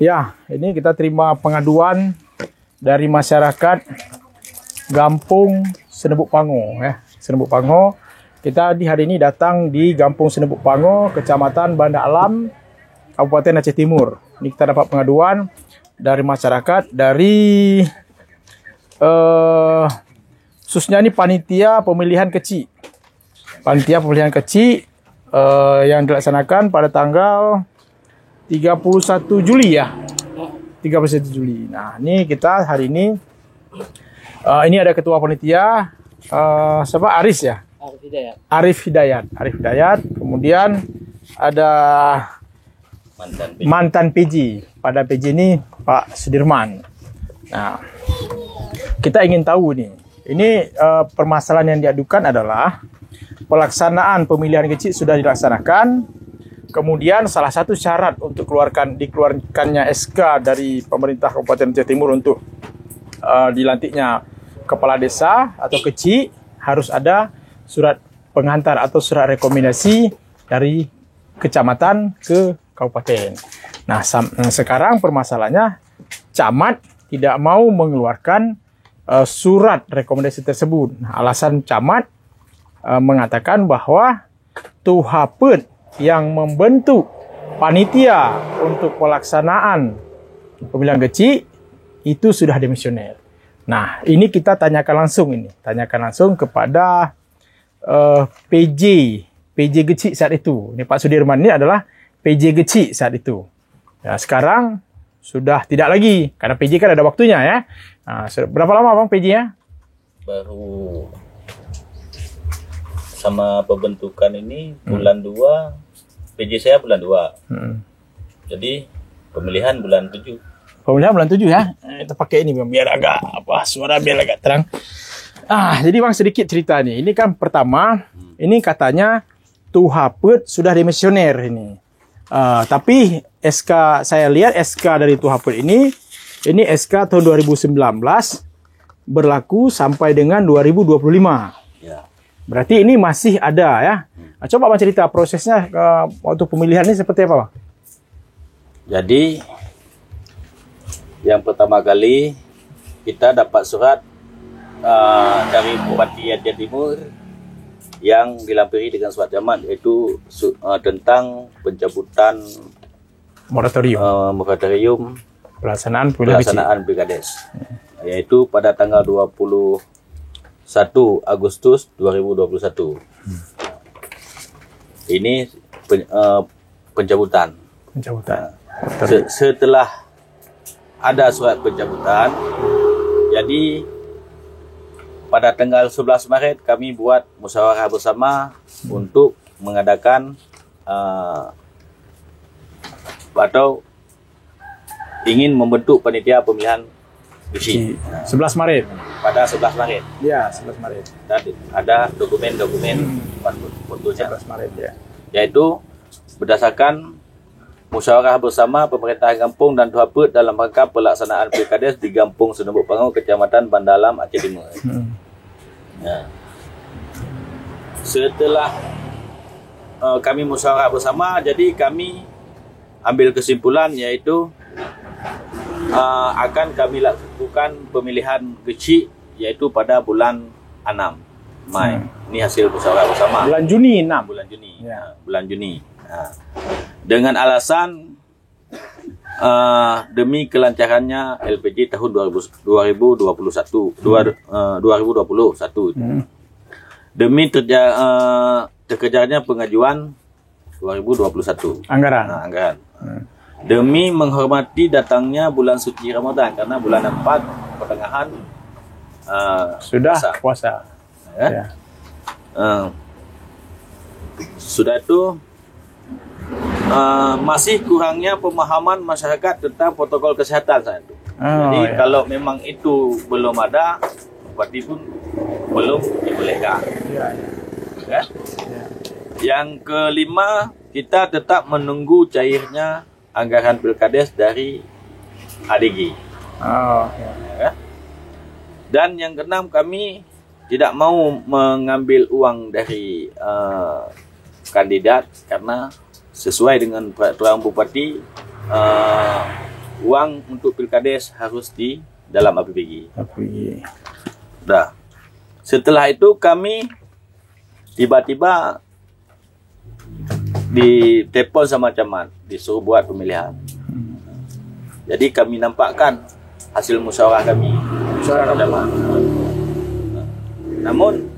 Ya, ini kita terima pengaduan dari masyarakat Gampung Senebuk Pango, ya. Senebuk Pango. Kita hari ini datang di Gampung Senebuk Pango, Kecamatan Banda Alam, Kabupaten Aceh Timur. Ini kita dapat pengaduan dari masyarakat dari khususnya ini panitia pemilihan kecil. Panitia pemilihan kecil yang dilaksanakan pada tanggal 31 Juli ya. 31 Juli. Nah, ini kita hari ini ada ketua panitia siapa? Aris ya? Arif Hidayat. Kemudian ada mantan PJ. Pada PJ ini Pak Sudirman. Nah, kita ingin tahu nih. Ini permasalahan yang diadukan adalah pelaksanaan pemilihan kecil sudah dilaksanakan. Kemudian salah satu syarat untuk dikeluarkannya SK dari pemerintah Kabupaten Aceh Timur untuk dilantiknya kepala desa atau kecil harus ada surat pengantar atau surat rekomendasi dari kecamatan ke kabupaten. Nah, sekarang permasalahannya camat tidak mau mengeluarkan surat rekomendasi tersebut. Nah, alasan camat mengatakan bahwa Tuhapet yang membentuk panitia untuk pelaksanaan pemilihan kecil itu sudah demisioner. Nah, ini kita tanyakan langsung kepada PJ kecil saat itu. Ini Pak Sudirman ini adalah PJ kecil saat itu. Ya, sekarang sudah tidak lagi karena PJ kan ada waktunya ya. Nah, berapa lama Bang PJ ya? Baru sama pembentukan ini bulan 2. PJ saya bulan 2. Jadi pemilihan bulan 7. Pemilihan bulan 7 ya. Kita pakai ini biar agak suara biar agak terang. Jadi Bang sedikit cerita nih. Ini kan pertama, ini katanya Tuhapet sudah demisioner ini. Tapi SK saya lihat SK dari Tuhapet ini SK tahun 2019 berlaku sampai dengan 2025. Ya. Berarti ini masih ada ya. Nah, coba Bang cerita prosesnya waktu pemilihan ini seperti apa Bang? Jadi yang pertama kali kita dapat surat dari Bupati Aceh Timur yang dilampiri dengan surat camat yaitu tentang pencabutan moratorium pelaksanaan Pilkades yaitu pada tanggal 21 Agustus 2021. Ini pencabutan. Setelah ada surat pencabutan, jadi pada tanggal 11 Maret kami buat musyawarah bersama untuk mengadakan atau ingin membentuk panitia pemilihan kecil. 11 Maret. Pada 11 Maret. Ya, 11 Maret. Dan ada dokumen-dokumen fotonya. 11 Maret ya. Yaitu berdasarkan musyawarah bersama pemerintah Gampung dan Tuhapet dalam rangka pelaksanaan Pilkades di Gampung Senebuk Pango, Kecamatan Banda Alam, Aceh Timur. Nah, setelah kami musyawarah bersama, jadi kami ambil kesimpulan yaitu akan kami lakukan pemilihan kecil yaitu pada bulan 6 Mei. Ini hasil musyawarah bersama. Bulan Juni 6. Bulan Juni. Ya. Bulan Juni. Dengan alasan demi kelancarannya LPG tahun 2021. Demi terkejarnya pengajuan 2021 anggaran. Demi menghormati datangnya bulan suci Ramadan karena bulan 4 pertengahan sudah puasa. Ya. Sudah itu masih kurangnya pemahaman masyarakat tentang protokol kesehatan saat itu. Jadi kalau memang itu belum ada, berarti pun belum dibolehkan. Ya. Yang kelima, kita tetap menunggu cairnya anggaran Pilkades dari ADG. Ya. Dan yang keenam, kami tidak mau mengambil uang dari kandidat karena sesuai dengan peraturan Bupati uang untuk Pilkades harus di dalam APBG. Dah. Setelah itu kami tiba-tiba ditelepon sama camat, disuruh buat pemilihan. Jadi kami nampakkan hasil musyawarah kami. Camat. Namun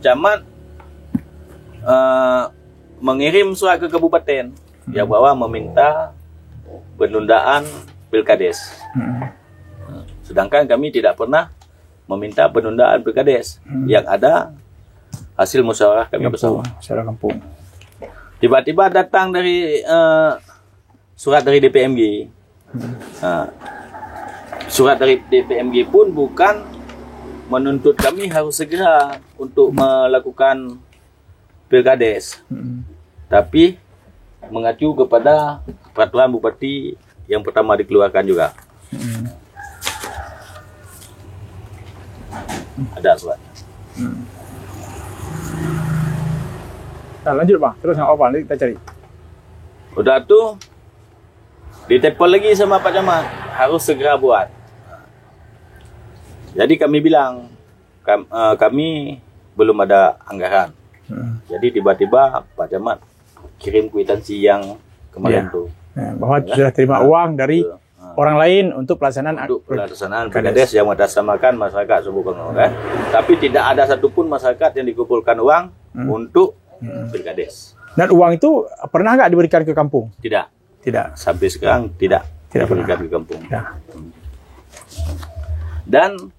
camat mengirim surat ke kabupaten yang bahwa meminta penundaan Pilkades. Sedangkan kami tidak pernah meminta penundaan Pilkades. Yang ada hasil musyawarah kami bersama. Kampung. Tiba-tiba datang dari surat dari DPMG. Surat dari DPMG pun bukan menuntut kami harus segera untuk melakukan Pilkades, tapi mengacu kepada peraturan bupati yang pertama dikeluarkan juga. Ada suratnya. Nah, lanjut Bang, terus apa nanti kita cari. Udah tuh ditelepon lagi sama Pak Camat, harus segera buat. Jadi kami bilang kami belum ada anggaran. Jadi tiba-tiba Pak Camat kirim kwitansi yang kemarin tuh. Bahwa sudah terima uang dari orang lain untuk pelaksanaan Pilkades yang mengatasnamakan masyarakat Subuh Kengal, kan? Tapi tidak ada satupun masyarakat yang dikumpulkan uang untuk Pilkades. Dan uang itu pernah nggak diberikan ke kampung? Tidak. Sampai sekarang tidak diberikan ke kampung. Dan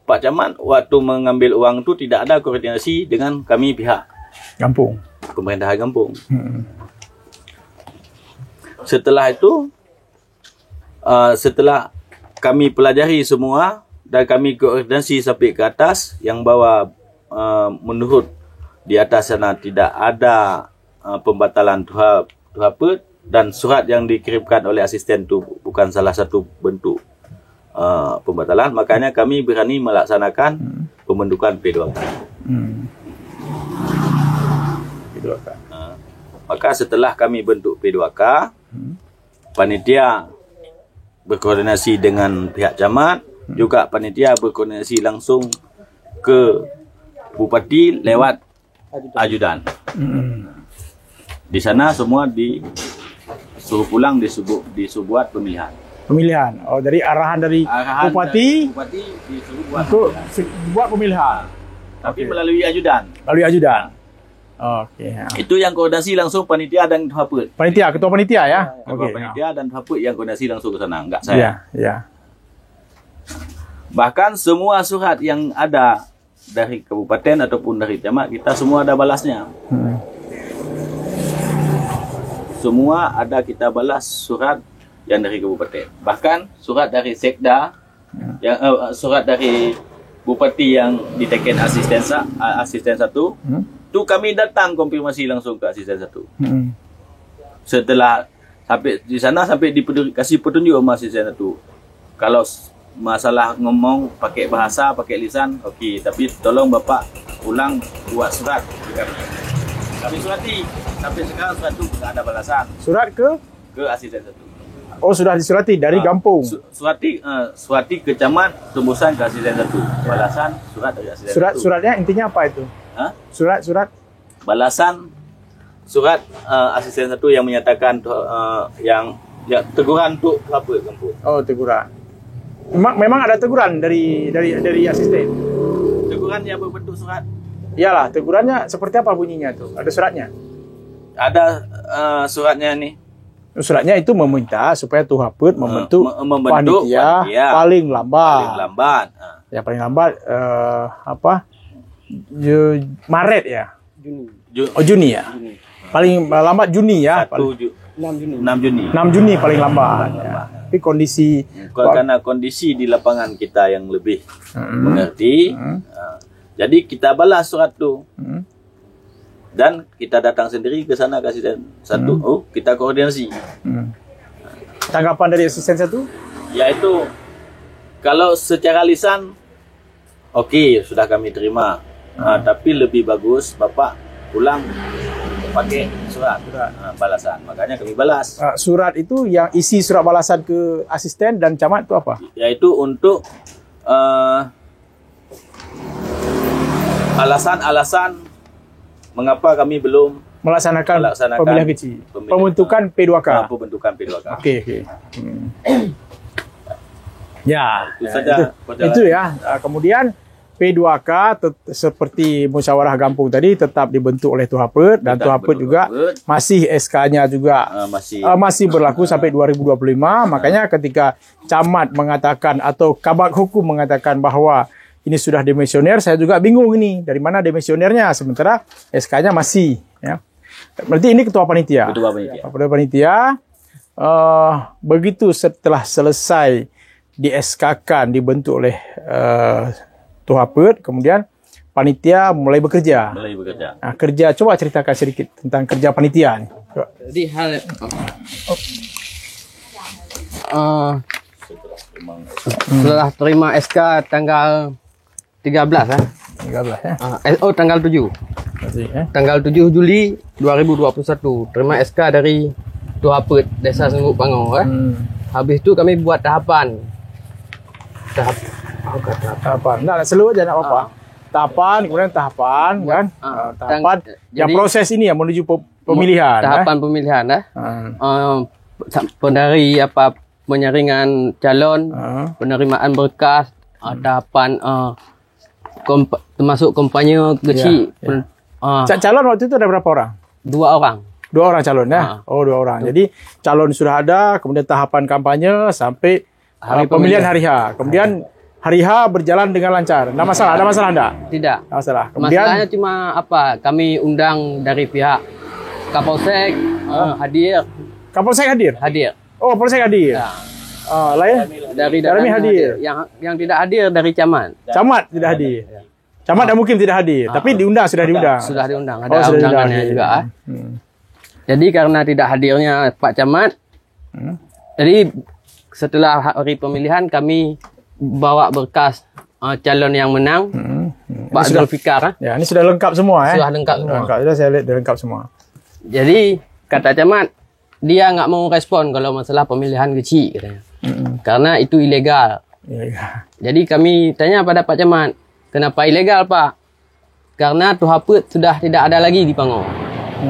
Pak Camat waktu mengambil uang itu tidak ada koordinasi dengan kami pihak kampung, pemerintahan kampung. Setelah itu, setelah kami pelajari semua dan kami koordinasi sampai ke atas, yang bahwa menurut di atas sana tidak ada pembatalan tuhapet, dan surat yang dikirimkan oleh asisten itu bukan salah satu bentuk pembatalan, makanya kami berani melaksanakan pembentukan P2K. Maka setelah kami bentuk P2K, panitia berkoordinasi dengan pihak camat, juga panitia berkoordinasi langsung ke bupati lewat ajudan. Di sana semua disuruh pulang, disuruh buat pemilihan. Oh, dari arahan dari bupati disuruh buat untuk buat pemilihan. Tapi melalui ajudan. Oke. Itu yang koordinasi langsung panitia dan tuhapet. Ketua panitia ya. Ketua panitia dan tuhapet yang koordinasi langsung ke sana, enggak saya. Iya. Bahkan semua surat yang ada dari kabupaten ataupun dari camat, kita semua ada balasnya. Semua ada kita balas surat yang dari kabupaten. Bahkan surat dari Sekda, yang surat dari bupati yang diteken asisten 1, tu kami datang konfirmasi langsung ke asisten 1. Setelah sampai di sana, sampai kasih petunjuk sama asisten 1. Kalau masalah ngomong pakai bahasa, pakai lisan, okey, tapi tolong Bapak ulang buat surat. Kami surati, sampai sekarang surat itu tidak ada balasan. Surat ke asisten 1. Oh, sudah disurati dari kampung. Surati ke camat, tembusan ke asisten 1. Balasan surat dari asisten 1. Suratnya intinya apa itu? Surat balasan surat asisten 1 yang menyatakan yang teguran untuk apa kampung. Oh, teguran. Memang ada teguran dari asisten. Tegurannya berbentuk surat. Iyalah, tegurannya seperti apa bunyinya tuh? Ada suratnya? Ada suratnya nih. Suratnya itu meminta supaya Tuhapet membentuk panitia paling lambat. Yang paling lambat Maret ya? Juni ya? Paling lambat Juni ya? 6 Juni paling lambat. Ya. Tapi karena kondisi di lapangan kita yang lebih mengerti, jadi kita balas surat itu. Dan kita datang sendiri ke sana ke asisten 1. Kita koordinasi. Tanggapan dari asisten 1? Yaitu kalau secara lisan okey, sudah kami terima. Tapi lebih bagus Bapak pulang pakai surat balasan. Makanya kami balas. Surat itu yang isi surat balasan ke asisten dan camat itu apa? Yaitu untuk alasan-alasan mengapa kami belum melaksanakan pemilihan kecil. Pembentukan P2K. Pembentukan P2K. Okey. Ya, itu ya. Kemudian P2K seperti musyawarah kampung tadi tetap dibentuk oleh Tuhapet dan Tuhapet juga masih SK-nya juga masih berlaku sampai 2025. Makanya ketika camat mengatakan atau kabak hukum mengatakan bahwa ini sudah demisioner, saya juga bingung ini dari mana demisionernya sementara SK-nya masih ya. Berarti ini ketua panitia. Ketua panitia begitu setelah selesai di SK-kan dibentuk oleh Tuhapet, kemudian panitia mulai bekerja. Nah, kerja, coba ceritakan sedikit tentang kerja panitia. Jadi hal setelah terima SK tanggal 13 ya. 13 ya. Tanggal 7. Tanggal 7 Juli 2021 terima SK dari Tuhapet Desa Sengguk Pangau ya. Habis itu kami buat tahapan. Nah, seluruh aja nak apa? Tahapan, kemudian tahapan kan? Tahapan yang proses ini yang menuju pemilihan. Tahapan pemilihan dari apa penyaringan calon, penerimaan berkas, tahapan termasuk kampanye kecil. Calon waktu itu ada berapa orang? 2 orang. 2 orang calon ya? Oh, 2 orang. Jadi calon sudah ada, kemudian tahapan kampanye sampai pemilihan hari H. Kemudian hari H berjalan dengan lancar. Ada masalah enggak? Tidak. Masalah. Kemudian masalahnya cuma apa? Kami undang dari pihak Kapolsek hadir. Kapolsek hadir? Hadir. Oh, Kapolsek hadir. Ya. Lain? Dari hadir. Yang tidak hadir dari camat. Camat tidak hadir. Camat dan mungkin tidak hadir, tapi diundang, sudah diundang. Sudah diundang. Ada undangannya juga. Jadi karena tidak hadirnya Pak Camat, jadi setelah hari pemilihan kami bawa berkas calon yang menang, Pak Zulfikar. Ya, ini sudah lengkap semua ya. Sudah lengkap semua. Sudah saya lihat lengkap semua. Jadi kata camat, dia nggak mau respon kalau masalah pemilihan kecil katanya. Karena itu ilegal. Jadi kami tanya pada Pak Camat, kenapa ilegal Pak? Karena Tuhapet sudah tidak ada lagi di Pangau.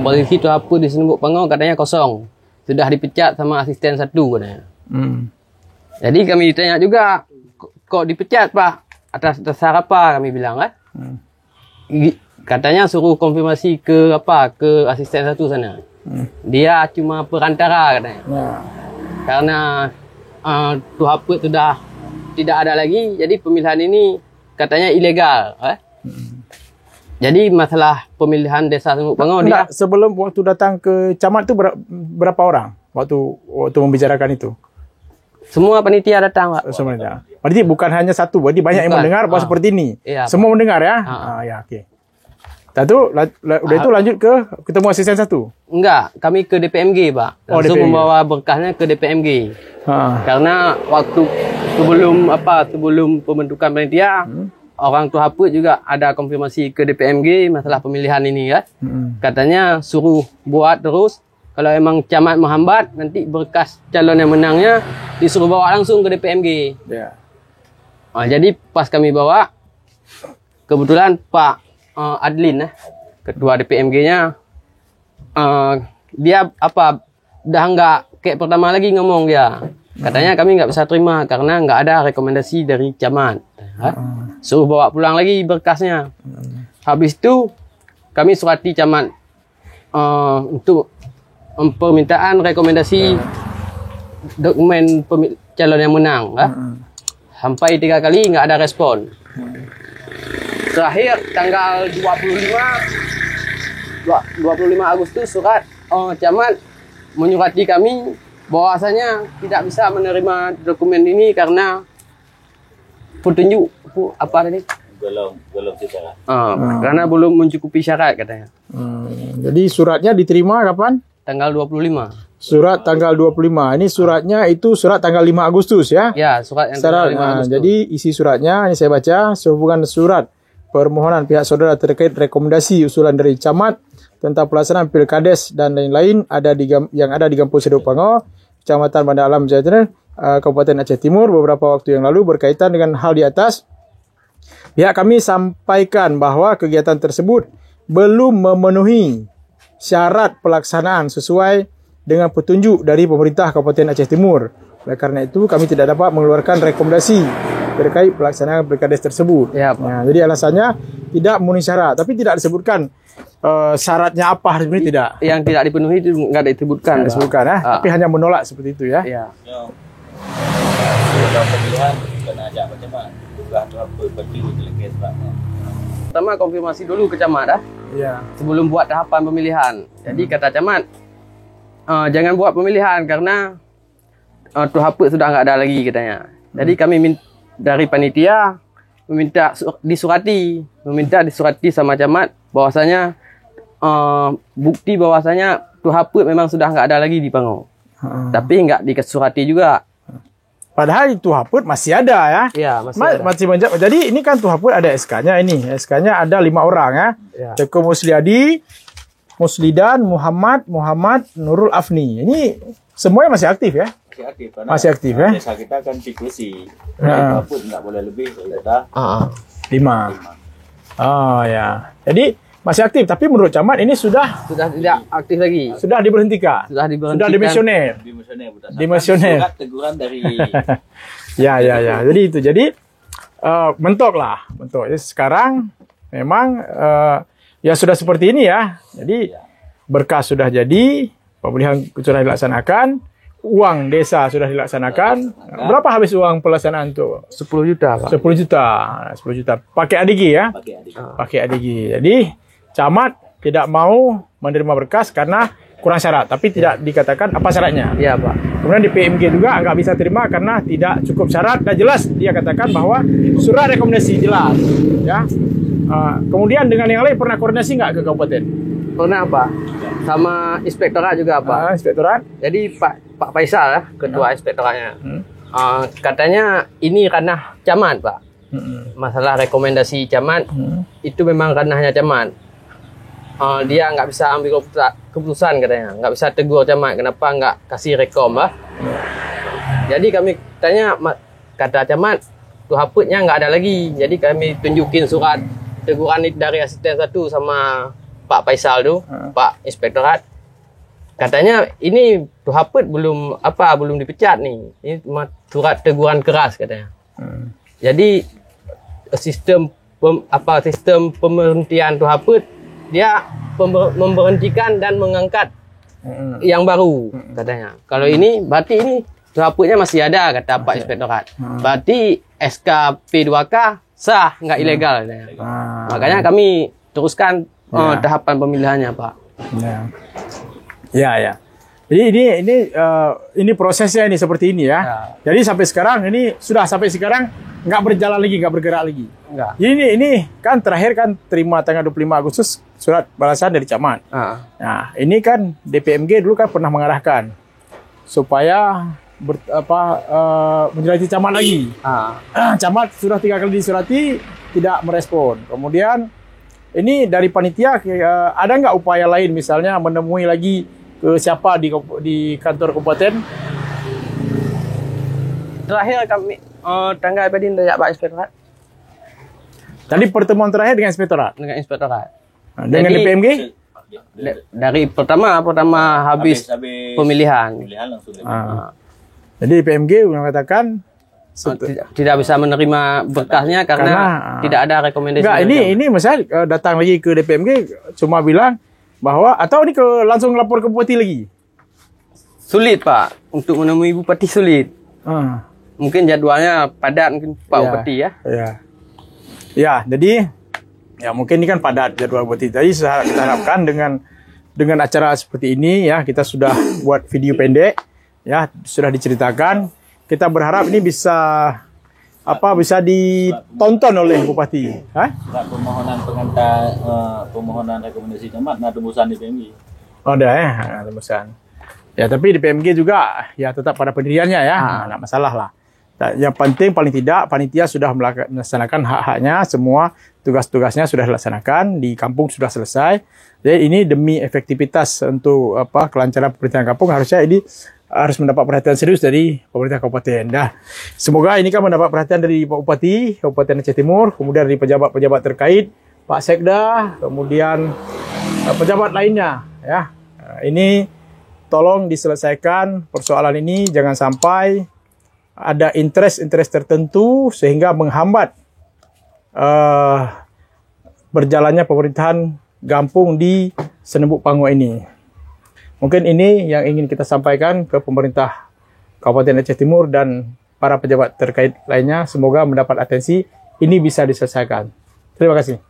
Posisi Tuhapet di Sengguk Pangau katanya kosong. Sudah dipecat sama asisten 1 katanya. Jadi kami tanya juga, kok dipecat Pak? Atas dasar apa? Kami bilang kan. Katanya suruh konfirmasi ke asisten 1 sana. Dia cuma perantara katanya. Karena Tuhapet sudah tidak ada lagi, jadi pemilihan ini katanya ilegal. Jadi masalah pemilihan Desa Sengguk Pangau dia sebelum waktu datang ke camat tu berapa orang waktu membicarakan itu? Semua panitia datang, Pak. Semua panitia. Berarti bukan hanya satu, berarti banyak yang mendengar bahwa seperti ini. Iya, semua mendengar ya? Ya, okey. Udah itu lanjut ke ketemu asisten 1? Enggak, kami ke DPMG, Pak. Langsung membawa berkasnya ke DPMG. Karena waktu sebelum pembentukan panitia, orang Tuhapet juga ada konfirmasi ke DPMG masalah pemilihan ini ya. Katanya suruh buat terus. Kalau emang camat menghambat, nanti berkas calon yang menangnya disuruh bawa langsung ke DPMG. Jadi pas kami bawa, kebetulan Pak Adlin, ketua DPMG-nya, dia dah nggak kayak pertama lagi ngomong dia. Katanya kami nggak bisa terima karena nggak ada rekomendasi dari camat. Suruh bawa pulang lagi berkasnya. Habis itu kami surati camat untuk permintaan rekomendasi dokumen calon yang menang. Sampai 3 kali nggak ada respon. Terakhir tanggal 25 Agustus surat camat menyurati kami bahwasanya tidak bisa menerima dokumen ini karena petunjuk apa tadi? Belum syarat. Karena belum mencukupi syarat katanya. Jadi suratnya diterima kapan? Tanggal 25. Surat tanggal 25. Ini suratnya itu surat tanggal 5 Agustus ya? Ya, surat yang tanggal 5 Agustus. Jadi isi suratnya ini saya baca, sehubungan surat permohonan pihak saudara terkait rekomendasi usulan dari camat tentang pelaksanaan Pilkades dan lain-lain yang ada di Kampung Seduk Pango, Kecamatan Bandar Alam Jaya, Kabupaten Aceh Timur beberapa waktu yang lalu berkaitan dengan hal di atas. Pihak kami sampaikan bahwa kegiatan tersebut belum memenuhi syarat pelaksanaan sesuai dengan petunjuk dari pemerintah Kabupaten Aceh Timur. Oleh karena itu, kami tidak dapat mengeluarkan rekomendasi terkait pelaksanaan Pilkades tersebut. Ya, Pak. Jadi alasannya tidak memenuhi syarat, tapi tidak disebutkan syaratnya apa sebenarnya tidak. Yang tidak dipenuhi itu nggak disebutkan. Tidak disebutkan, tapi hanya menolak seperti itu ya. Ya. Dalam pemilihan kena ajak macam mana? Juga apa berdiri delegate Pak. Pertama konfirmasi dulu ke camat Iya. sebelum buat tahapan pemilihan. Jadi kata camat, jangan buat pemilihan karena Tuh Haput sudah nggak ada lagi katanya. Jadi kami dari panitia meminta disurati sama camat bahwasanya bukti bahwasanya Tuh Haput memang sudah nggak ada lagi di Pango. Tapi nggak disurati juga. Padahal Tuh Haput masih ada ya. Iya, masih ada. Jadi ini kan Tuh Haput ada SK-nya ini. SK-nya ada 5 orang ya. Teko Musliadi, Muslidan, Muhammad, Nurul Afni. Ini semuanya masih aktif ya. Masih aktif ya. Desa kita kan diskusi. Tuh Haput nggak boleh lebih sudah 5. Oh ya. Jadi masih aktif, tapi menurut camat ini sudah tidak aktif lagi. Sudah diberhentikan. Sudah dimisioner. Dimisioner. Surat teguran dari ya. Jadi itu. Jadi mentok. Jadi sekarang memang ya sudah seperti ini ya. Jadi berkas sudah jadi, pemilihan sudah dilaksanakan, uang desa sudah dilaksanakan. Berapa habis uang pelaksanaan tuh? 10 juta, Pak. 10 juta. Pakai ADG ya? Pakai ADG. Jadi camat tidak mau menerima berkas karena kurang syarat, tapi tidak dikatakan apa syaratnya. Iya, Pak. Kemudian di PMG juga nggak bisa terima karena tidak cukup syarat dan jelas dia katakan bahwa surat rekomendasi jelas. Ya. Kemudian dengan yang lain pernah koordinasi nggak ke kabupaten? Pernah, Pak. Sama inspektorat juga, Pak. Inspektorat? Jadi Pak Faisal ya, ketua inspektoratnya. Katanya ini ranah camat, Pak. Masalah rekomendasi camat itu memang ranahnya camat. Dia nggak bisa ambil keputusan katanya, nggak bisa tegur camat kenapa nggak kasih rekom lah. Jadi kami tanya, kata camat Tuh Haputnya nggak ada lagi. Jadi kami tunjukin surat teguran dari asisten 1 sama Pak Faisal tuh, Pak Inspektorat. Katanya ini Tuh Haput belum dipecat nih. Ini surat teguran keras katanya. Jadi sistem pemberhentian Tuh Haput dia memberhentikan dan mengangkat yang baru katanya. Kalau ini berarti ini Tuh Haputnya masih ada kata Pak Inspektorat. Berarti SK P2K sah, nggak ilegal katanya. Makanya kami teruskan tahapan pemilihannya, Pak. Ya. Jadi ini prosesnya ini seperti ini ya. Jadi sampai sekarang nggak berjalan lagi, nggak bergerak lagi. Enggak. Jadi ini kan terakhir kan terima tanggal 25 Agustus surat balasan dari camat. Nah, ini kan DPMG dulu kan pernah mengarahkan supaya menjelajah camat lagi. Camat sudah 3 kali disurati tidak merespon. Kemudian ini dari panitia ada nggak upaya lain misalnya menemui lagi ke siapa di kantor kabupaten? Terakhir kami tanggal apa dari Pak Inspektorat? Tadi pertemuan terakhir dengan Inspektorat. Dengan Jadi, DPMG? Dari pertama habis pemilihan. Jadi DPMG mengatakan tidak bisa menerima berkasnya karena tidak ada rekomendasi. Enggak, ini misalnya datang lagi ke DPMG cuma bilang bahwa atau ini langsung lapor ke bupati lagi. Sulit, Pak, untuk menemui bupati sulit. Mungkin jadwalnya padat mungkin Pak Bupati ya. Ya, jadi ya mungkin ini kan padat jadwal bupati. Jadi kita harapkan dengan acara seperti ini ya, kita sudah buat video pendek ya, sudah diceritakan. Kita berharap ini bisa ditonton oleh bupati. Permohonan rekomendasi camat ada tembusan di PMG. Ada ya, tembusan. Ya, tapi di PMG juga ya tetap pada pendiriannya ya, nggak masalah lah. Dan yang penting paling tidak panitia sudah melaksanakan hak-haknya, semua tugas-tugasnya sudah dilaksanakan, di kampung sudah selesai. Jadi ini demi efektivitas untuk kelancaran pemerintahan kampung, harusnya ini harus mendapat perhatian serius dari pemerintah kabupaten. Dah, semoga ini kan mendapat perhatian dari Pak Bupati Kabupaten Aceh Timur, kemudian dari pejabat-pejabat terkait, Pak Sekda, kemudian pejabat lainnya. Ya, ini tolong diselesaikan persoalan ini, jangan sampai ada interest tertentu sehingga menghambat berjalannya pemerintahan kampung di Senebuk Pango ini. Mungkin ini yang ingin kita sampaikan ke pemerintah Kabupaten Aceh Timur dan para pejabat terkait lainnya. Semoga mendapat atensi, ini bisa diselesaikan. Terima kasih.